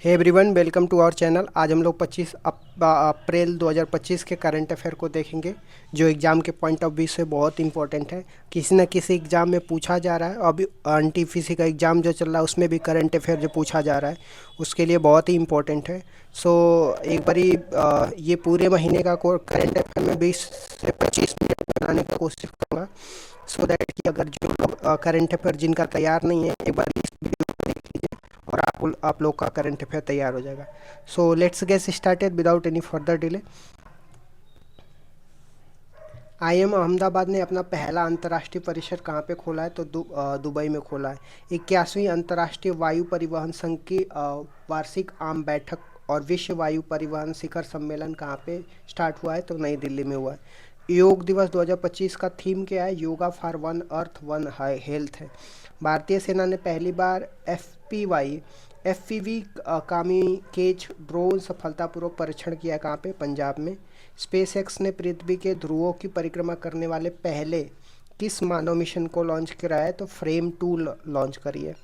Hey everyone, welcome to our channel. आज हम लोग 25 अप्रैल 2025 के करंट अफेयर को देखेंगे, जो एग्ज़ाम के पॉइंट ऑफ व्यू से बहुत इंपॉर्टेंट है। किसी न किसी एग्ज़ाम में पूछा जा रहा है। अभी एनटीपीसी का एग्ज़ाम जो चल रहा है उसमें भी करंट अफेयर जो पूछा जा रहा है उसके लिए बहुत ही इंपॉर्टेंट है। सो एक बारी ये पूरे महीने का करंट अफेयर में 20 से 25 मिनट बनाने की कोशिश करूँगा, सो दैट कि अगर जो लोग करंट अफेयर जिनका तैयार नहीं है, एक बार इस वीडियो को देख लीजिए और आप लोग का करंट अफेयर तैयार हो जाएगा। So let's get started without any further delay. IIM Ahmedabad ने अपना पहला अंतर्राष्ट्रीय परिसर कहाँ पे खोला है? तो दुबई में खोला है। 81वीं अंतर्राष्ट्रीय वायु परिवहन संघ की वार्षिक आम बैठक और विश्व वायु परिवहन शिखर सम्मेलन कहाँ पे स्टार्ट हुआ है? तो नई दिल्ली में हुआ है। योग दिवस 2025 का थीम क्या है? Yoga for one earth one health है। भारतीय सेना ने पहली बार एफपीवी कामिकेज ड्रोन सफलतापूर्वक परीक्षण किया। कहाँ पे? पंजाब में। स्पेस एक्स ने पृथ्वी के ध्रुवों की परिक्रमा करने वाले पहले किस मानव मिशन को लॉन्च कराया है? तो फ्रेम 2 लॉन्च करी है।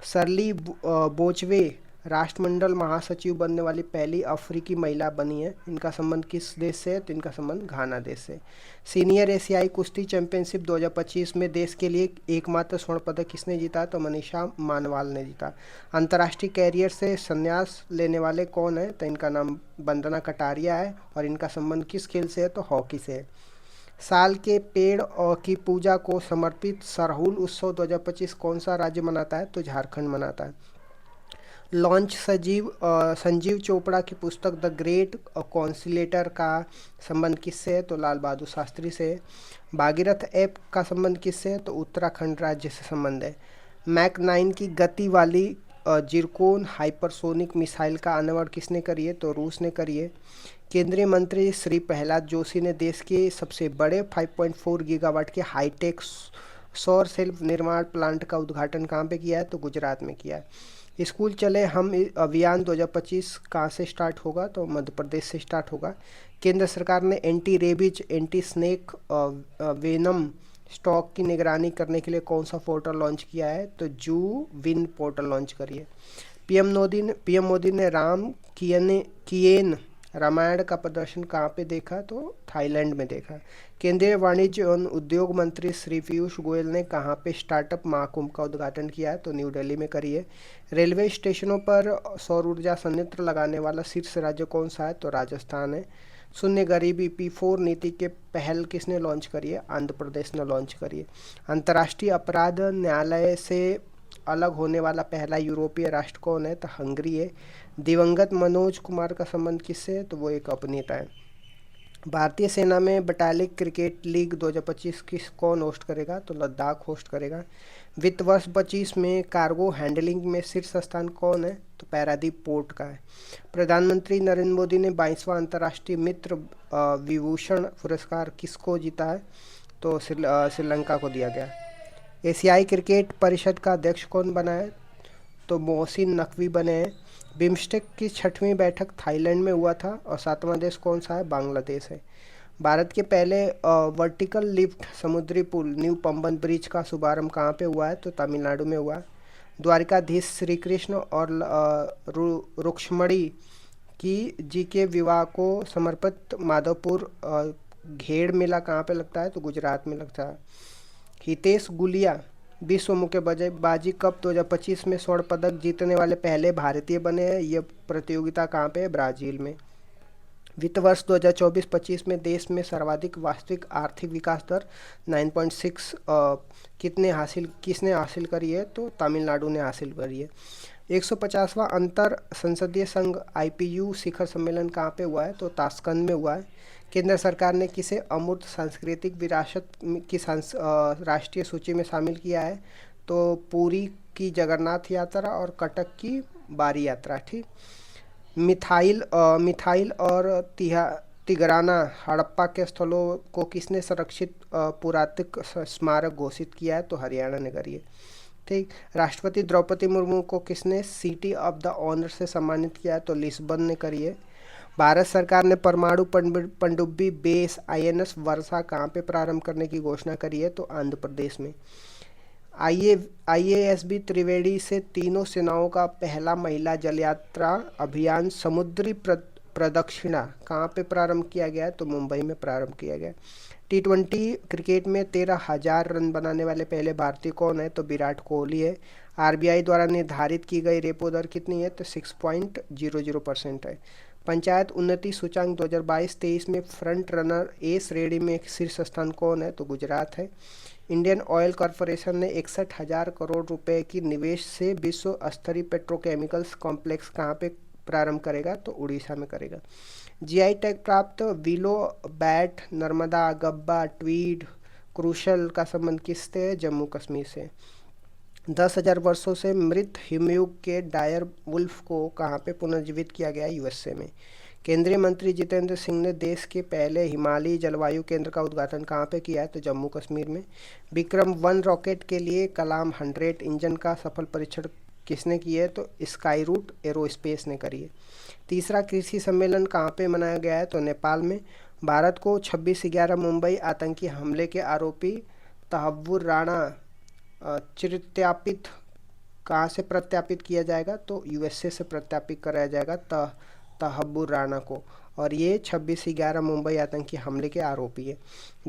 सरली बोचवे राष्ट्रमंडल महासचिव बनने वाली पहली अफ्रीकी महिला बनी है। इनका संबंध किस देश से है? तो इनका संबंध घाना देश से। सीनियर एशियाई कुश्ती चैंपियनशिप 2025 में देश के लिए एकमात्र स्वर्ण पदक किसने जीता? तो मनीषा मानवाल ने जीता। अंतर्राष्ट्रीय कैरियर से संन्यास लेने वाले कौन है? तो इनका नाम वंदना कटारिया है और इनका संबंध किस खेल से है? तो हॉकी से है। साल के पेड़ और की पूजा को समर्पित सरहुल उत्सव 2025 कौन सा राज्य मनाता है? तो झारखंड मनाता है। लॉन्च संजीव चोपड़ा की पुस्तक द ग्रेट कॉन्सिलेटर का संबंध किससे है? तो लाल बहादुर शास्त्री से है। भागीरथ ऐप का संबंध किससे है? तो उत्तराखंड राज्य से संबंध है। मैक 9 की गति वाली जिरकोन हाइपरसोनिक मिसाइल का अनावरण किसने करी है? तो रूस ने करी है। केंद्रीय मंत्री श्री प्रहलाद जोशी ने देश के सबसे बड़े 5.4 गीगावाट के हाईटेक सौर सेल निर्माण प्लांट का उद्घाटन कहाँ पे किया है? तो गुजरात में किया है। स्कूल चले हम अभियान 2025 कहाँ से स्टार्ट होगा? तो मध्य प्रदेश से स्टार्ट होगा। केंद्र सरकार ने anti rabies anti snake venom stock की निगरानी करने के लिए कौन सा पोर्टल लॉन्च किया है? तो जू विन पोर्टल लॉन्च करिए। पीएम मोदी ने किएन रामायण का प्रदर्शन कहाँ पे देखा? तो थाईलैंड में देखा। केंद्रीय वाणिज्य एवं उद्योग मंत्री श्री पीयूष गोयल ने कहाँ पे स्टार्टअप महाकुंभ का उद्घाटन किया है? तो न्यू दिल्ली में करिए। रेलवे स्टेशनों पर सौर ऊर्जा संयंत्र लगाने वाला शीर्ष राज्य कौन सा है? तो राजस्थान है। शून्य गरीबी P4 नीति के पहल किसने लॉन्च करी है? आंध्र प्रदेश ने लॉन्च करी है। अंतर्राष्ट्रीय अपराध न्यायालय से अलग होने वाला पहला यूरोपीय राष्ट्र कौन है? तो हंगरी है। दिवंगत मनोज कुमार का संबंध किससे है? तो वो एक अभिनेता है। भारतीय सेना में बटालिक क्रिकेट लीग 2025 किस कौन होस्ट करेगा? तो लद्दाख होस्ट करेगा। वित्त वर्ष 25 में कार्गो हैंडलिंग में शीर्ष स्थान कौन है? तो पारादीप पोर्ट का है। प्रधानमंत्री नरेंद्र मोदी ने 22वां अंतर्राष्ट्रीय मित्र विभूषण पुरस्कार किसको जीता है? तो श्रीलंका को दिया गया। एशियाई क्रिकेट परिषद का अध्यक्ष कौन बना है? तो मोहसिन नकवी बने हैं। बिम्स्टेक की 6वीं बैठक थाईलैंड में हुआ था और 7वां देश कौन सा है? बांग्लादेश है। भारत के पहले वर्टिकल लिफ्ट समुद्री पुल न्यू पंबन ब्रिज का शुभारंभ कहाँ पे हुआ है? तो तमिलनाडु में हुआ है। द्वारिकाधीश श्री कृष्ण और रुक्ष्मणी की जी के विवाह को समर्पित माधवपुर घेड़ मेला कहाँ पे लगता है? तो गुजरात में लगता है। हितेश गुलिया विश्व मुक्केबाजी कप 2025 में स्वर्ण पदक जीतने वाले पहले भारतीय बने हैं। यह प्रतियोगिता कहाँ पे है? ब्राज़ील में। वित्त वर्ष 2024-25 में देश में सर्वाधिक वास्तविक आर्थिक विकास दर 9.6 किसने हासिल करी है? तो तमिलनाडु ने हासिल करी है। 150वां अंतर संसदीय संघ IPU शिखर सम्मेलन कहाँ पे हुआ है? तो ताशकंद में हुआ है। केंद्र सरकार ने किसे अमूर्त सांस्कृतिक विरासत की राष्ट्रीय सूची में शामिल किया है? तो पुरी की जगन्नाथ यात्रा और कटक की बारी यात्रा। ठीक। मिथाइल और तिगराना हड़प्पा के स्थलों को किसने संरक्षित पुरातत्व स्मारक घोषित किया है? तो हरियाणा ने करी है। ठीक। राष्ट्रपति द्रौपदी मुर्मू को किसने सिटी ऑफ द ऑनर से सम्मानित किया है? तो लिस्बन ने करी है। भारत सरकार ने परमाणु पनडुब्बी बेस INS वर्षा कहाँ पे प्रारंभ करने की घोषणा करी है? तो आंध्र प्रदेश में। आईए आईएएसबी त्रिवेणी से तीनों सेनाओं का पहला महिला जल यात्रा अभियान समुद्री प्रदक्षिणा कहाँ पे प्रारंभ किया गया है? तो मुंबई में प्रारंभ किया गया। टी20 क्रिकेट में 13,000 रन बनाने वाले पहले भारतीय कौन है? तो विराट कोहली है। आरबीआई द्वारा निर्धारित की गई रेपो दर कितनी है? तो 6.00% है। पंचायत उन्नति सूचांक 2022-23 में फ्रंट रनर ए श्रेणी में शीर्ष स्थान कौन है? तो गुजरात है। इंडियन ऑयल कॉरपोरेशन ने 61,000 करोड़ रुपए की निवेश से विश्व स्तरीय पेट्रोकेमिकल्स कॉम्प्लेक्स कहाँ पे प्रारंभ करेगा? तो उड़ीसा में करेगा। जीआई टैग प्राप्त willow, bat, Narmada, Gabba, Tweed, crucial का संबंध किससे है? जम्मू कश्मीर से। 10,000 वर्षों से मृत हिमयुग के डायर वुल्फ को कहाँ पे पुनर्जीवित किया गया? यूएसए में। केंद्रीय मंत्री जितेंद्र सिंह ने देश के पहले हिमालयी जलवायु केंद्र का उद्घाटन कहाँ पे किया है? तो जम्मू कश्मीर में। विक्रम 1 रॉकेट के लिए कलाम 100 इंजन का सफल परीक्षण किसने किया है? तो स्काई रूट एरोस्पेस ने करी है। तीसरा कृषि सम्मेलन कहाँ पे मनाया गया है? तो नेपाल में। भारत को 26/11 मुंबई आतंकी हमले के आरोपी तहव्वुर राणा चिरत्यापित कहाँ से प्रत्यापित किया जाएगा? तो यूएसए से प्रत्यापित कराया जाएगा तहव्वुर राणा को, और ये 26/11 मुंबई आतंकी हमले के आरोपी है।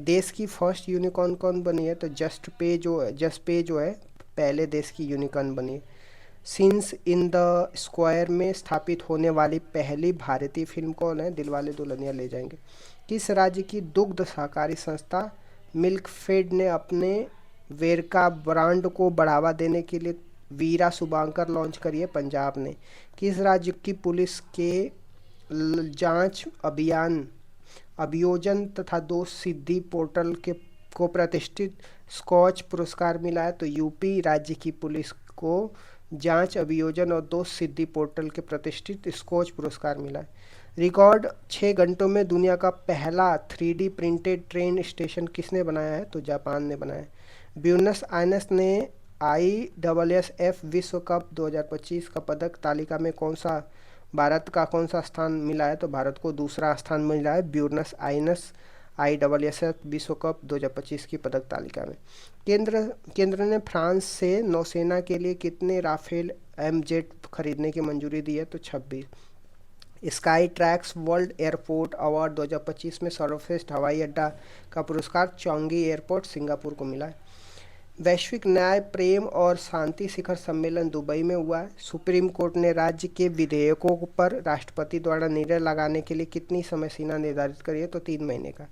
देश की फर्स्ट यूनिकॉर्न कौन बनी है? तो जस्ट पे जो है पहले देश की यूनिकॉर्न बनी है। सीन्स इन द स्क्वायर में स्थापित होने वाली पहली भारतीय फिल्म कौन है? दिलवाले दुल्हनिया ले जाएंगे। किस राज्य की दुग्ध सहकारी संस्था मिल्कफेड ने अपने वेरका ब्रांड को बढ़ावा देने के लिए वीरा शुभांकर लॉन्च करी है? पंजाब ने। किस राज्य की पुलिस के जांच अभियोजन तथा दोष सिद्धि पोर्टल के को प्रतिष्ठित स्कॉच पुरस्कार मिला है? तो यूपी राज्य की पुलिस को जांच अभियोजन और दोष सिद्धि पोर्टल के प्रतिष्ठित स्कॉच पुरस्कार मिला है। रिकॉर्ड 6 घंटों में दुनिया का पहला 3D प्रिंटेड ट्रेन स्टेशन किसने बनाया है? तो जापान ने बनाया है। ब्यूनस आयर्स ने ISSF विश्व कप 2025 का पदक तालिका में भारत का कौन सा स्थान मिला है? तो भारत को दूसरा स्थान मिला है ब्यूनस आयर्स ISSF विश्व कप 2025 की पदक तालिका में। केंद्र ने फ्रांस से नौसेना के लिए कितने राफेल एमजेट खरीदने की मंजूरी दी है? तो 26। Sky tracks world airport award 2025 में सर्वश्रेष्ठ हवाई अड्डा का पुरस्कार चोंगी एयरपोर्ट सिंगापुर को मिला है। वैश्विक न्याय, प्रेम और शांति शिखर सम्मेलन दुबई में हुआ है। सुप्रीम कोर्ट ने राज्य के विधेयकों पर राष्ट्रपति द्वारा निर्णय लगाने के लिए कितनी समय सीमा निर्धारित करी है? तो 3 महीने का।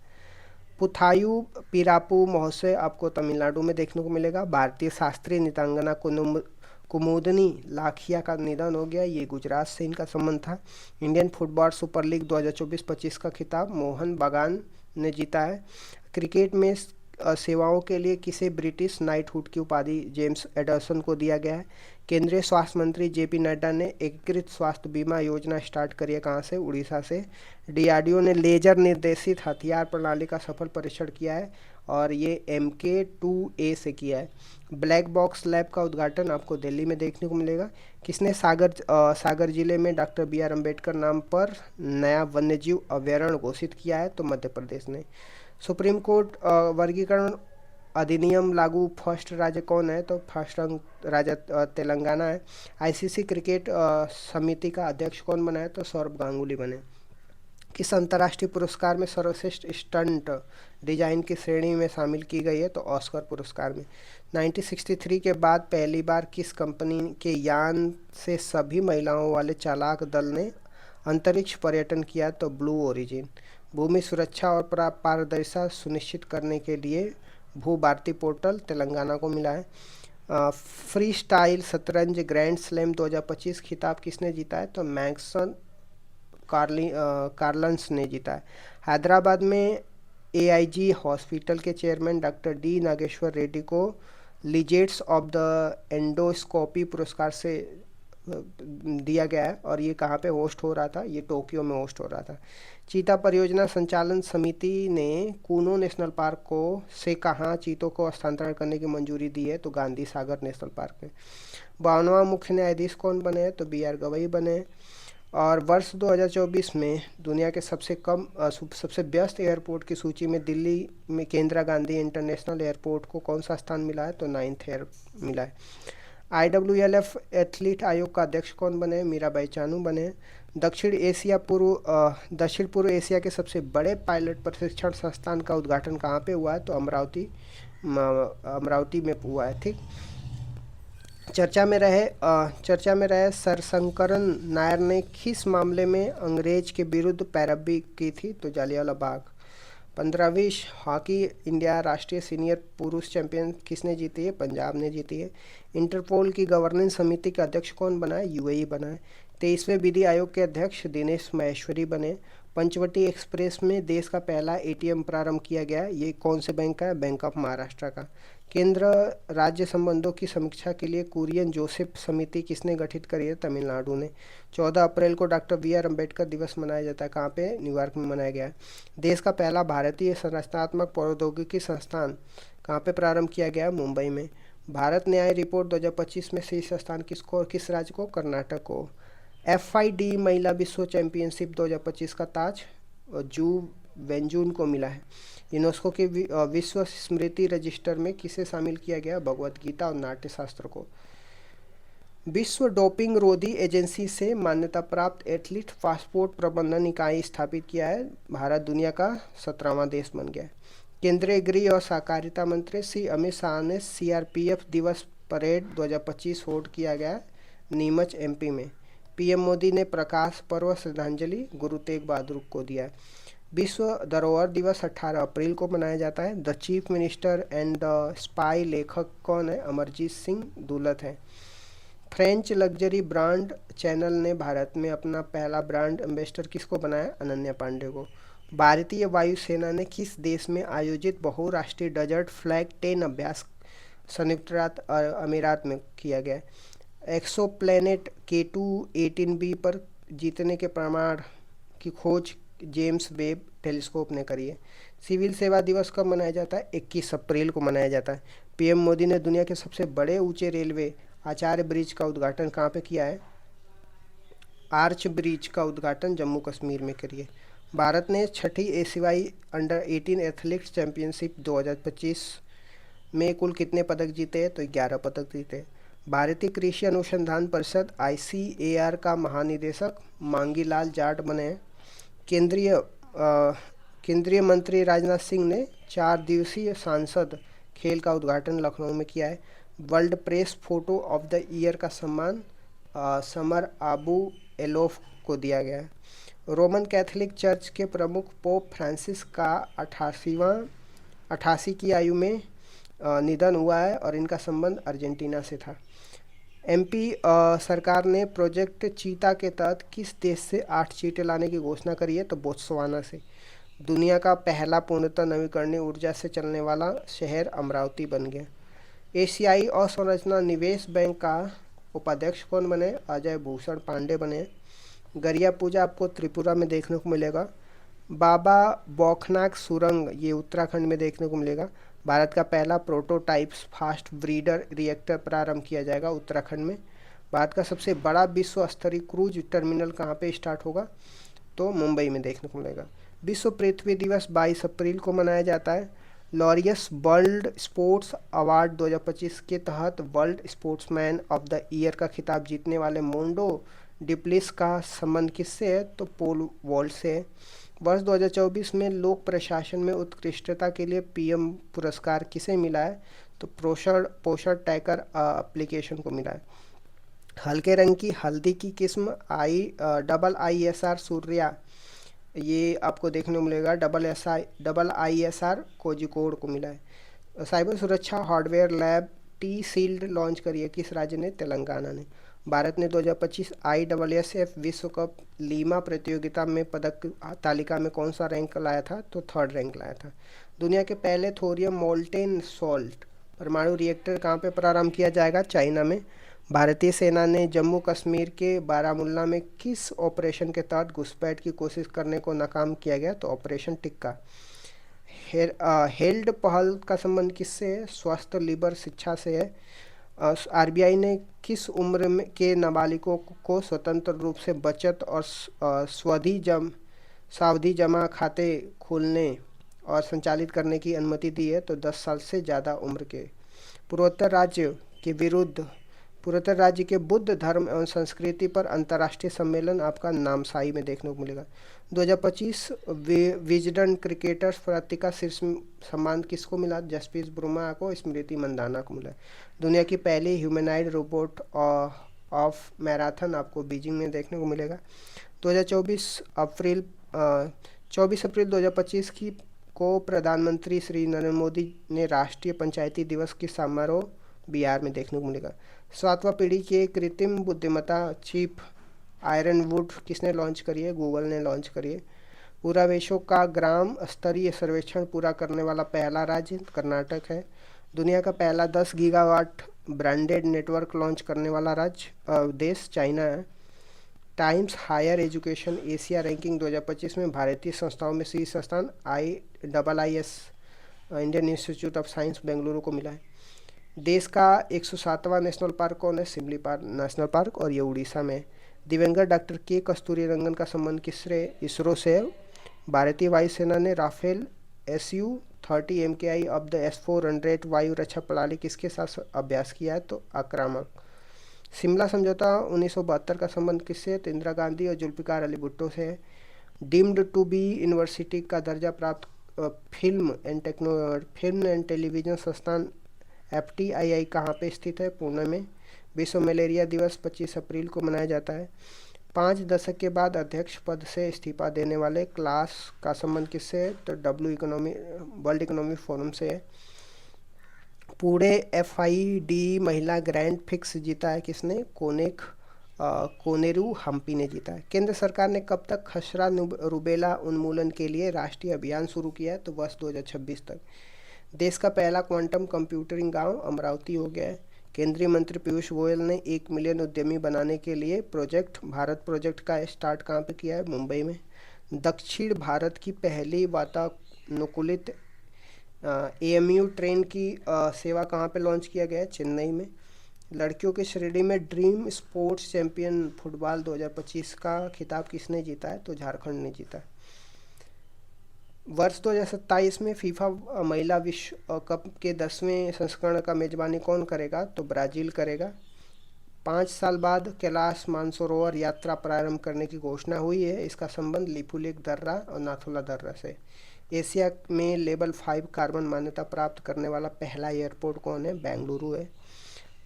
पुथायू पिरापू महोत्सव आपको तमिलनाडु में देखने को मिलेगा। भारतीय शास्त्रीय नृत्यांगना कुमुदनी लाखिया का निधन हो गया, ये गुजरात से इनका संबंध था। इंडियन फुटबॉल सुपर लीग 2024-25 का खिताब मोहन बागान ने जीता है। क्रिकेट में सेवाओं के लिए किसे ब्रिटिश नाइटहुड की उपाधि जेम्स एडर्सन को दिया गया है? केंद्रीय स्वास्थ्य मंत्री JP नड्डा ने एकीकृत स्वास्थ्य बीमा योजना स्टार्ट करी है, कहाँ से? उड़ीसा से। DRDO ने लेजर निर्देशित हथियार प्रणाली का सफल परीक्षण किया है और ये MK2A से किया है। ब्लैक बॉक्स लैब का उद्घाटन आपको दिल्ली में देखने को मिलेगा। किसने सागर जिले में डॉक्टर BR अम्बेडकर नाम पर नया वन्यजीव अभयारण्य घोषित किया है? तो मध्य प्रदेश ने। सुप्रीम कोर्ट वर्गीकरण अधिनियम लागू फर्स्ट राज्य कौन है? तो फर्स्ट राज्य तेलंगाना है। ICC क्रिकेट समिति का अध्यक्ष कौन बना है? तो सौरभ गांगुली बने। किस अंतर्राष्ट्रीय पुरस्कार में सर्वश्रेष्ठ स्टंट डिजाइन की श्रेणी में शामिल की गई है? तो ऑस्कर पुरस्कार में। 1963 के बाद पहली बार किस कंपनी के यान से सभी महिलाओं वाले चालक दल ने अंतरिक्ष पर्यटन किया? तो ब्लू ओरिजिन। भूमि सुरक्षा और पारदर्शिता सुनिश्चित करने के लिए भू भारती पोर्टल तेलंगाना को मिला है। फ्री स्टाइल शतरंज ग्रैंड स्लैम 2025 खिताब किसने जीता है? तो मैग्सन कार्लन्स ने जीता है। हैदराबाद में AIG हॉस्पिटल के chairman doctor D Nageshwar Reddy को लीजेट्स ऑफ द एंडोस्कोपी पुरस्कार से दिया गया है और ये कहाँ पे होस्ट हो रहा था? ये टोक्यो में होस्ट हो रहा था। चीता परियोजना संचालन समिति ने कूनो नेशनल पार्क को से कहाँ चीतों को स्थानांतरण करने की मंजूरी दी है? तो गांधी सागर नेशनल पार्क में। 52वां मुख्य न्यायाधीश कौन बने हैं? तो BR गवई बने। और वर्ष 2024 में दुनिया के सबसे व्यस्त एयरपोर्ट की सूची में दिल्ली में इंदिरा गांधी इंटरनेशनल एयरपोर्ट को कौन सा स्थान मिला है? तो 9th एयर मिला है। IWLF एथलीट आयोग का अध्यक्ष कौन बने? मीराबाई चानू बने। दक्षिण पूर्व एशिया के सबसे बड़े पायलट प्रशिक्षण संस्थान का उद्घाटन कहाँ पे हुआ है? तो अमरावती में हुआ है। ठीक। चर्चा में रहे सर शंकरन नायर ने किस मामले में अंग्रेज के विरुद्ध पैरवी की थी? तो जालियांवाला बाग। 15वीं हॉकी इंडिया राष्ट्रीय सीनियर पुरुष चैंपियन किसने जीती है? पंजाब ने जीती है। इंटरपोल की गवर्नेंस समिति के अध्यक्ष कौन बना है? यूएई बना है। 23वें विधि आयोग के अध्यक्ष दिनेश माहेश्वरी बने। पंचवटी एक्सप्रेस में देश का पहला एटीएम प्रारंभ किया गया। ये कौन से बैंक का है? बैंक ऑफ महाराष्ट्र का। केंद्र राज्य संबंधों की समीक्षा के लिए कुरियन जोसेफ समिति किसने गठित करी है? तमिलनाडु ने। 14 अप्रैल को डॉक्टर BR अम्बेडकर दिवस मनाया जाता है। कहाँ पे? न्यूयॉर्क में मनाया गया है। देश का पहला भारतीय संरचनात्मक प्रौद्योगिकी संस्थान कहाँ पे प्रारंभ किया गया? मुंबई में। भारत न्याय रिपोर्ट 2025 में शीर्ष स्थान किस राज्य को? कर्नाटक को। FID महिला विश्व चैंपियनशिप 2025 का ताज जू वेंजून को मिला है। यूनेस्को के विश्व स्मृति रजिस्टर में किसे शामिल किया गया? भगवत गीता और नाट्य शास्त्र को। विश्व डोपिंग रोधी एजेंसी से मान्यता प्राप्त एथलीट पासपोर्ट प्रबंधन इकाई स्थापित किया है। भारत दुनिया का 17वां देश बन गया है। केंद्रीय गृह और सहकारिता मंत्री श्री अमित शाह ने CRPF दिवस परेड 2025 होल्ड किया गया नीमच MP में। PM मोदी ने प्रकाश पर्व श्रद्धांजलि गुरु तेग बहादुर को दिया है। विश्व धरोहर दिवस 18 अप्रैल को मनाया जाता है। The chief minister and the spy लेखक कौन है? अमरजीत सिंह दुलत है। फ्रेंच लग्जरी ब्रांड चैनल ने भारत में अपना पहला ब्रांड एम्बेसडर किसको बनाया? अनन्या पांडे को। भारतीय वायुसेना ने किस देश में आयोजित बहुराष्ट्रीय डेजर्ट फ्लैग 10 अभ्यास संयुक्त अमीरात में किया गया? एक्सोप्लैनेट K2 18b पर जीतने के प्रमाण की खोज जेम्स वेब टेलीस्कोप ने करी है। सिविल सेवा दिवस कब मनाया जाता है? 21 अप्रैल को मनाया जाता है। PM मोदी ने दुनिया के सबसे बड़े ऊंचे रेलवे आचार्य ब्रिज का उद्घाटन कहाँ पे किया है? आर्च ब्रिज का उद्घाटन जम्मू कश्मीर में करिए। भारत ने छठी एशियाई अंडर 18 एथलेटिक्स चैंपियनशिप 2025 में कुल कितने पदक जीते हैं? तो 11 पदक जीते। भारतीय कृषि अनुसंधान परिषद ICAR का महानिदेशक मांगीलाल जाट बने हैं। केंद्रीय मंत्री राजनाथ सिंह ने 4 दिवसीय सांसद खेल का उद्घाटन लखनऊ में किया है। World press photo of the year का सम्मान समर आबू एलोफ को दिया गया है। रोमन कैथोलिक चर्च के प्रमुख पोप फ्रांसिस का 88 की आयु में निधन हुआ है और इनका संबंध अर्जेंटीना से था। MP सरकार ने प्रोजेक्ट चीता के तहत किस देश से 8 चीते लाने की घोषणा करी है? तो बोत्सवाना से। दुनिया का पहला पूर्णतः नवीकरणीय ऊर्जा से चलने वाला शहर अमरावती बन गया। एशियाई अवसंरचना निवेश बैंक का उपाध्यक्ष कौन बने? अजय भूषण पांडे बने। गरिया पूजा आपको त्रिपुरा में देखने को मिलेगा। बाबा बौखनाक सुरंग ये उत्तराखंड में देखने को मिलेगा। भारत का पहला प्रोटोटाइप फास्ट ब्रीडर रिएक्टर प्रारंभ किया जाएगा उत्तराखंड में। भारत का सबसे बड़ा विश्व स्तरीय क्रूज टर्मिनल कहाँ पे स्टार्ट होगा? तो मुंबई में देखने को मिलेगा। विश्व पृथ्वी दिवस 22 अप्रैल को मनाया जाता है। लॉरियस वर्ल्ड स्पोर्ट्स अवार्ड 2025 के तहत world sportsman of the year का खिताब जीतने वाले मोंडो डिप्लिस का संबंध किससे है? तो पोल वॉल्ट से है। वर्ष 2024 में लोक प्रशासन में उत्कृष्टता के लिए PM पुरस्कार किसे मिला है? तो पोषण ट्रैकर एप्लीकेशन को मिला है। हल्के रंग की हल्दी की किस्म ISR सूर्या ये आपको देखने को मिलेगा। ISR कोझिकोड को मिला है। साइबर सुरक्षा हार्डवेयर लैब T-Shield लॉन्च करी है किस राज्य ने? तेलंगाना ने। भारत ने 2025 ISSF विश्व कप लीमा प्रतियोगिता में पदक तालिका में कौन सा रैंक लाया था? तो 3rd रैंक लाया था। दुनिया के पहले थोरियम मोल्टेन सॉल्ट परमाणु रिएक्टर कहाँ पे प्रारंभ किया जाएगा? चाइना में। भारतीय सेना ने जम्मू कश्मीर के बारामुल्ला में किस ऑपरेशन के तहत घुसपैठ की कोशिश करने को नाकाम किया गया? तो ऑपरेशन टिक्का। हेल्ड पहल का संबंध किससे है? स्वास्थ्य, लीवर, शिक्षा से है। आरबीआई ने किस उम्र में के नाबालिगों को स्वतंत्र रूप से बचत और सावधि जमा खाते खोलने और संचालित करने की अनुमति दी है? तो 10 साल से ज़्यादा उम्र के। पूर्वोत्तर राज्य के विरुद्ध पूर्वोत्तर राज्य के बुद्ध धर्म एवं संस्कृति पर अंतर्राष्ट्रीय सम्मेलन आपका नामसाई में देखने को मिलेगा। 2025 विजडन क्रिकेटर्स पत्रिका शीर्ष सम्मान किसको मिला? जसप्रीत बुमराह को, स्मृति मंदाना को मिला। दुनिया की पहली ह्यूमैनॉइड रोबोट ऑफ मैराथन आपको बीजिंग में देखने को मिलेगा। 24 अप्रैल 2025 को प्रधानमंत्री श्री नरेंद्र मोदी ने राष्ट्रीय पंचायती दिवस की समारोह बिहार में देखने को मिलेगा। 7वां पीढ़ी की कृत्रिम बुद्धिमत्ता चिप आयरनवुड किसने लॉन्च करी है? गूगल ने लॉन्च करी है। पूरा विश्व का ग्राम स्तरीय सर्वेक्षण पूरा करने वाला पहला राज्य कर्नाटक है। दुनिया का पहला 10 गीगावाट ब्रांडेड नेटवर्क लॉन्च करने वाला देश चाइना है। Times Higher Education Asia ranking 2025 में भारतीय संस्थाओं में शीर्ष स्थान IIIS Indian Institute of Science Bengaluru को मिला है। देश का 107वां नेशनल पार्क कौन है? सिमली पार्क नेशनल पार्क, और ये उड़ीसा में। दिवंगत डॉक्टर के कस्तूरीरंगन का संबंध किससे? इसरो से। भारतीय वायुसेना ने Rafale Su-30 MKI of the S-400 वायु रक्षा प्रणाली किसके साथ अभ्यास किया है? तो आक्रामक। शिमला समझौता 1972 का संबंध किससे? तो इंदिरा गांधी और जुल्फिकार अली भुट्टो से है। डीम्ड टू बी यूनिवर्सिटी का दर्जा प्राप्त फिल्म एंड टेलीविजन संस्थान FTII कहाँ पे स्थित है? पुणे में। विश्व मलेरिया दिवस 25 अप्रैल को मनाया जाता है। 5 दशक के बाद अध्यक्ष पद से इस्तीफा देने वाले क्लास का संबंध किससे है? तो वर्ल्ड इकोनॉमिक फोरम से है। पूरे FID महिला ग्रैंड फिक्स जीता है किसने? कोनेरू हम्पी ने जीता है। केंद्र सरकार ने कब तक खसरा रुबेला उन्मूलन के लिए राष्ट्रीय अभियान शुरू किया है? तो वर्ष 2026 तक। देश का पहला क्वांटम कंप्यूटिंग गांव अमरावती हो गया है। केंद्रीय मंत्री पीयूष गोयल ने 1 मिलियन उद्यमी बनाने के लिए भारत प्रोजेक्ट का स्टार्ट कहाँ पे किया है? मुंबई में। दक्षिण भारत की पहली वातानुकूलित AMU ट्रेन की सेवा कहाँ पे लॉन्च किया गया है? चेन्नई में। लड़कियों की श्रेणी में ड्रीम स्पोर्ट्स चैंपियन फुटबॉल 2025 का खिताब किसने जीता है? तो झारखंड ने जीता है। वर्ष 2027 में फीफा महिला विश्व कप के 10वें संस्करण का मेजबानी कौन करेगा? तो ब्राज़ील करेगा। 5 साल बाद कैलाश मानसरोवर यात्रा प्रारंभ करने की घोषणा हुई है। इसका संबंध लिपुलेख दर्रा और नाथुला दर्रा से। एशिया में लेवल 5 कार्बन मान्यता प्राप्त करने वाला पहला एयरपोर्ट कौन है? बेंगलुरु है।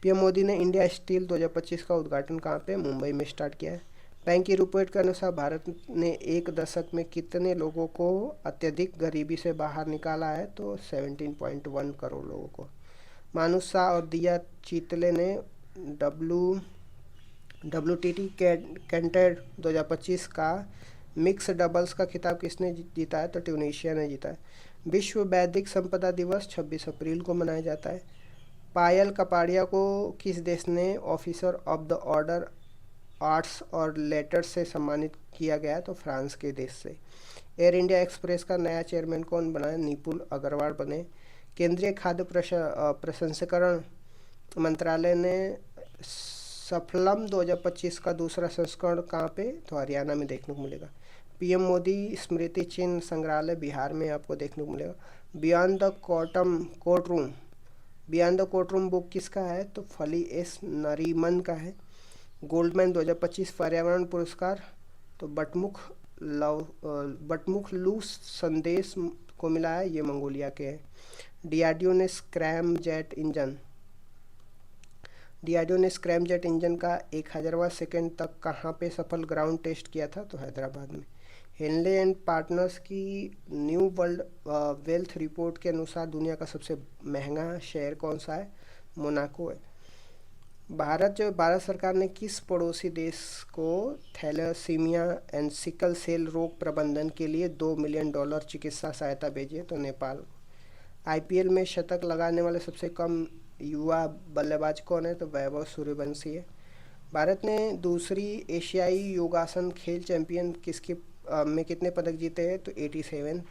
PM मोदी ने इंडिया स्टील 2025 का उद्घाटन कहाँ पे? मुंबई में स्टार्ट किया है। बैंक की रिपोर्ट के अनुसार भारत ने 1 दशक में कितने लोगों को अत्यधिक गरीबी से बाहर निकाला है? तो 17.1 करोड़ लोगों को। मानुष शाह और दिया चितले ने WTT कैंटर 2025 का मिक्स डबल्स का खिताब किसने जीता है? तो ट्यूनीशिया ने जीता है। विश्व बौद्धिक संपदा दिवस 26 अप्रैल को मनाया जाता है। पायल कपाड़िया को किस देश ने officer of the order arts और लेटर्स से सम्मानित किया गया? तो फ्रांस के देश से। एयर इंडिया एक्सप्रेस का नया चेयरमैन कौन बना है? निपुल अग्रवाल बने। केंद्रीय खाद्य प्रसंस्करण मंत्रालय ने सफलम 2025 का दूसरा संस्करण कहाँ पे? तो हरियाणा में देखने को मिलेगा। PM मोदी स्मृति चिन्ह संग्रहालय बिहार में आपको देखने को मिलेगा। बियॉन्ड द कोर्टरूम बुक किसका है? तो फली S नरीमन का है। गोल्डमैन 2025 पर्यावरण पुरस्कार तो बटमुख लू संदेश को मिला है, ये मंगोलिया के हैं। DRDO ने स्क्रैम जेट इंजन का 1000वां सेकेंड तक कहाँ पे सफल ग्राउंड टेस्ट किया था? तो हैदराबाद में। हेनले एंड पार्टनर्स की न्यू वर्ल्ड वेल्थ रिपोर्ट के अनुसार दुनिया का सबसे महंगा शहर कौन सा है? मोनाको है। भारत सरकार ने किस पड़ोसी देश को थैलेसीमिया एंड सिकल सेल रोग प्रबंधन के लिए $2 मिलियन चिकित्सा सहायता भेजी है? तो नेपाल। IPL में शतक लगाने वाले सबसे कम युवा बल्लेबाज कौन है? तो वैभव सूर्यवंशी है। भारत ने दूसरी एशियाई योगासन खेल चैंपियन में कितने पदक जीते हैं? तो 87।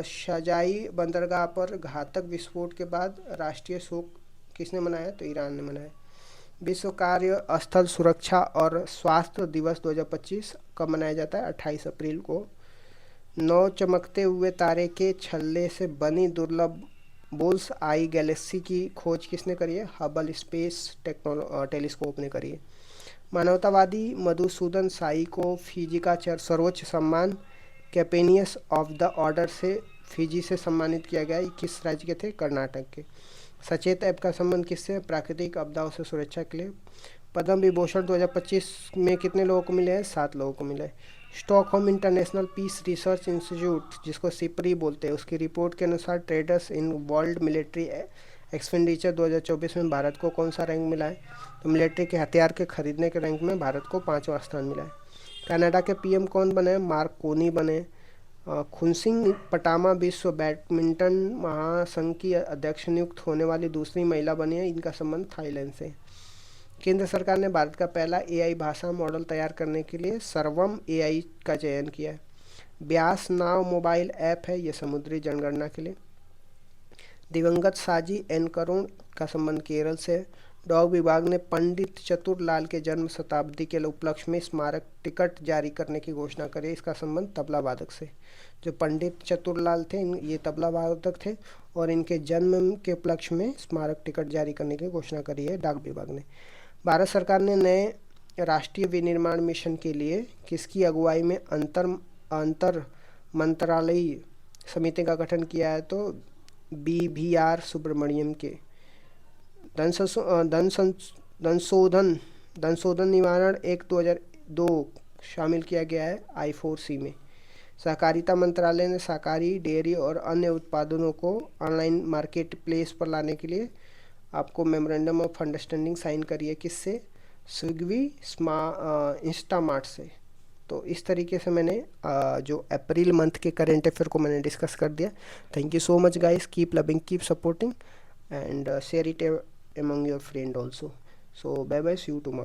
शारजाह बंदरगाह पर घातक विस्फोट के बाद राष्ट्रीय शोक किसने मनाया? तो ईरान ने मनाया। विश्व कार्य स्थल सुरक्षा और स्वास्थ्य दिवस 2025 कब मनाया जाता है? 28 अप्रैल को। 9 चमकते हुए तारे के छल्ले से बनी दुर्लभ बुल्स आई गैलेक्सी की खोज किसने करी है? हबल स्पेस टेलीस्कोप ने करी है। मानवतावादी मधुसूदन साई को फिजी का सर्वोच्च सम्मान कैपेनियस ऑफ द ऑर्डर से फिजी से सम्मानित किया गया। किस राज्य के थे? कर्नाटक के। सचेत ऐप का संबंध किससे? प्राकृतिक आपदाओं से सुरक्षा के लिए। पद्म विभूषण 2025 में कितने लोगों को मिले हैं? 7 लोगों को मिले। Stockholm International Peace Research Institute, जिसको सिपरी बोलते हैं, उसकी रिपोर्ट के अनुसार trends in world military expenditure 2024 में भारत को कौन सा रैंक मिला है? तो मिलिट्री के हथियार के खरीदने के रैंक में भारत को 5वां स्थान मिला है। कनाडा के पीएम कौन बने? मार्क कोनी बने। खुनसिंग पटामा विश्व बैडमिंटन महासंघ की अध्यक्ष नियुक्त होने वाली दूसरी महिला बनी है। इनका संबंध थाईलैंड से। केंद्र सरकार ने भारत का पहला एआई भाषा मॉडल तैयार करने के लिए सर्वम एआई का चयन किया है। ब्यास नाव मोबाइल ऐप है, यह समुद्री जनगणना के लिए। दिवंगत साजी एन करुण का संबंध केरल से। डाक विभाग ने पंडित चतुरलाल के जन्म शताब्दी के उपलक्ष्य में स्मारक टिकट जारी करने की घोषणा करी। इसका संबंध तबला वादक से। जो पंडित चतुरलाल थे, ये तबला वादक थे और इनके जन्म के उपलक्ष्य में स्मारक टिकट जारी करने की घोषणा करी है डाक विभाग ने। भारत सरकार ने नए राष्ट्रीय विनिर्माण मिशन के लिए किसकी अगुवाई में अंतर मंत्रालयी समिति का गठन किया है? तो BVR सुब्रमण्यम के। धन शोधन निवारण एक्ट 2002 शामिल किया गया है I4C में। सहकारिता मंत्रालय ने सहकारी डेयरी और अन्य उत्पादनों को ऑनलाइन मार्केट प्लेस पर लाने के लिए आपको मेमोरेंडम ऑफ अंडरस्टैंडिंग साइन करी है। किससे? स्विगी इंस्टामार्ट से। तो इस तरीके से मैंने जो अप्रैल मंथ के करेंट अफेयर को मैंने डिस्कस कर दिया। Thank you so much guys, keep loving, keep supporting and share it among your friend also. So bye bye, see you tomorrow.